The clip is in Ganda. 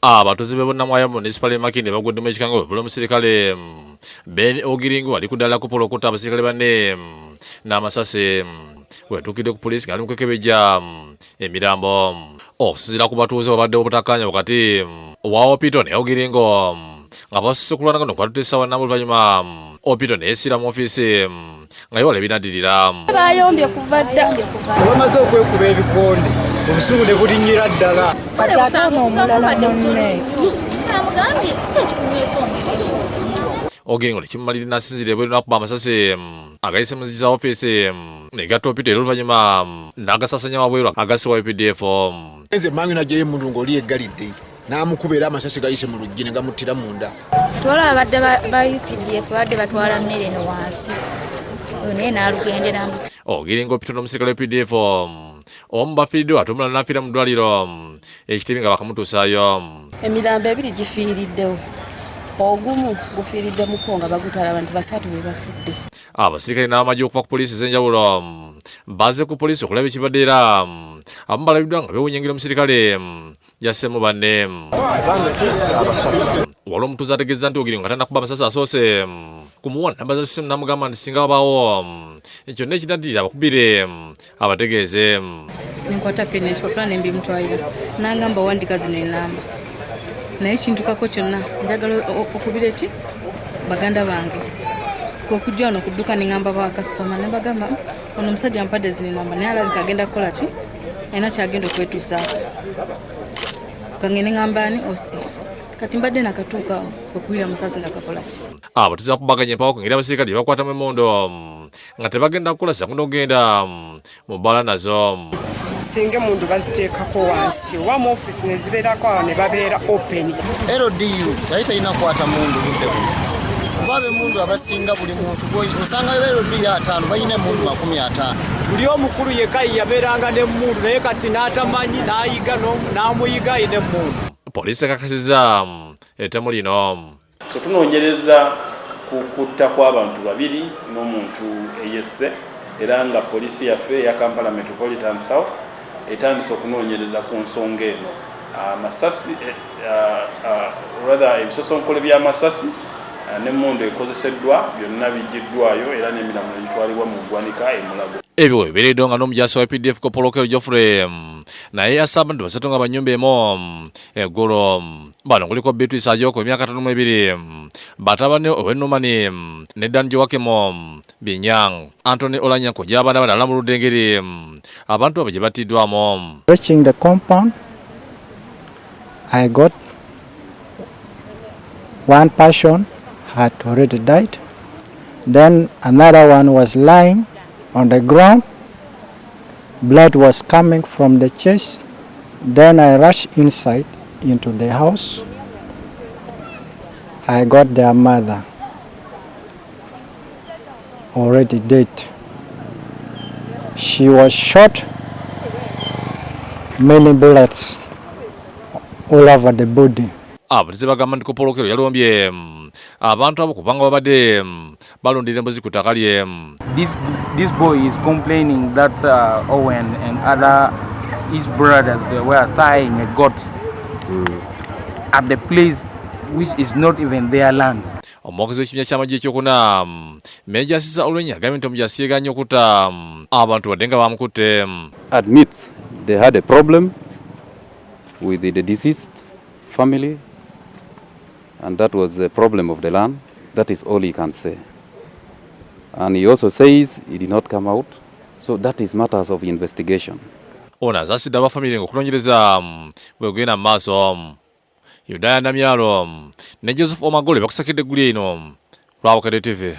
Abatuuze b'Naye municipal Makindye bagudde mu ekikango bwe omusirikale Ben Ogiringo ali kuddala ku polokota abasirikale banne n'amasasi wetuukidde ku poliisi nga ali mu kwekebejja emirambo okusinziira ku batuuze babadde obutakkaanya wakati wa Opito ne Ogiringo nga basusse kulwana kano kwatuteesa wannamu oluvannyuma Opito ne yeesiira mu ofiisi nga yeewala ebinaddirira bayombye kuva dda bamaze okwekuba ebikonde obusungu ne bulinnyira ddala Ogiringo ne kimumalira n'asinzira ebweru n'akuba amasasi agayise mu nzigi za ofiisi ne gatta Opito era oluvannyuma n'agasasanya wabweru agasiwa UPDF. Nze mangu najjayo emundu ng'oli eggalidde n'amukuba era amasasi gayise mu luggi ne gamuttira munda. twala abadde ba UPDF badde batwala mmere eno wansi naye n'alugenderamu. Ogiringo Opito n'omusirikale UPDF omu bafiiriddwa ate omulala n'afiira mu ddwaliro ekitebe nga bakamutuusaayo. Emirambo ebiri gifiiriddewo, ogumu gufiiridde muko nga bagutwala abantu basatu be bafudde. Abasirikale n'amagye okuva ku poliisi ez'enjawulo baze ku poliisi okulaba ekibadde era abamu balabiddwa nga beewuunya omusirikale yassemu banne. Waliwo omutuuze ategeeza nti Ogiringo nga tannakuba amasasi asoose kumuwa namba za ssimu n'amugamba nti singa wabaawo kyonna ekidaddirira abakubire abategeeze. Nenkwata pene nsopula ne mbimutwalira n'angamba wandika zino enamba naye kintukako kyonna njagala okubira eki baganda bange okujja wano ku dduuka ne ŋŋamba bakasitoma ne bagamba ono omusajja ampadde zino enamba naye alabika agenda kukola ki alina kyagenda okwetuusaako kange ne ŋŋamba ani osi kati mbadde nakatuuka okuwulira amasasi nga kakola ki. Abatuuze bakubaganye empawa kwengeri abasirikale bakwatamu emmondo nga tebagenda kukola sakuno ogenda mu bbala nazo. Singa emundu baziteekako wansi oba mu ofiisi ne zibeerako awo ne babeera open. LDU yali talina kukwata mundu budde buno kuba ab'emmundu abasinga buli muntu osanga LDU 5 balina emmundu 50. buli omukulu yekka yabeeranga n'emmundu naye kati n'atamanyi n'ayiga n'amuyiga ayina emmundu. Poliisi ekakasizza ettemu lino. Tunoonyereza ku kutta kw'abantu babiri n'omuntu eyesse era nga poliisi yaffe eya Kampala Metropolitan South etandise okunoonyereza ku nsonga eno. Amasasi ebisosonkole by'amasasi n'emmundu ekozeseddwa byonna biggiddwayo era n'emirambo egitwalibwa mu ggwanika e Mulago. Ebyo bibeereddwa nga n'omujaasi wa UPDF Kopolokero Geoffrey naye yasaba nti basatu nga bannyumba emu eggulo. Bano kuliko Beatrice Ajoko emyaka 52, batabane Owenumani ne Dan Joakemo Binyang, Anthony Olanyanko gy'abaana bano alamuludde engeri abantu abo gye battiddwamu. Reaching the compound, I got one person had already died. Then another one was lying on the ground. Blood was coming from the chest. Then I rushed inside into the house. I got their mother already dead. She was shot many bullets all over the body. Abatuuze bagamba nti Kopolokero yalombye abantu abo kubanga babadde balondera embuzi ku ttaka lye. This boy is complaining that Owen and other his brothers they were tying a goat at the place which is not even their lands. Omwogezi w'ekibiina ky'amagye ekyokuna Meja Sisa Olwenya agambye nti omujaasi yeeganye okutta abantu wadde nga bamukutte. Admits they had a problem with the deceased family and that was the problem of the land. That is all he can say. And he also says he did not come out. So that is matters of investigation. Ono azaasidde abafamire ng'okunoonyereza bwe kugenda mu maaso. Yudaya Namyalo ne Joseph Omagole bakusakidde eggulu eno lwa Bukedde TV.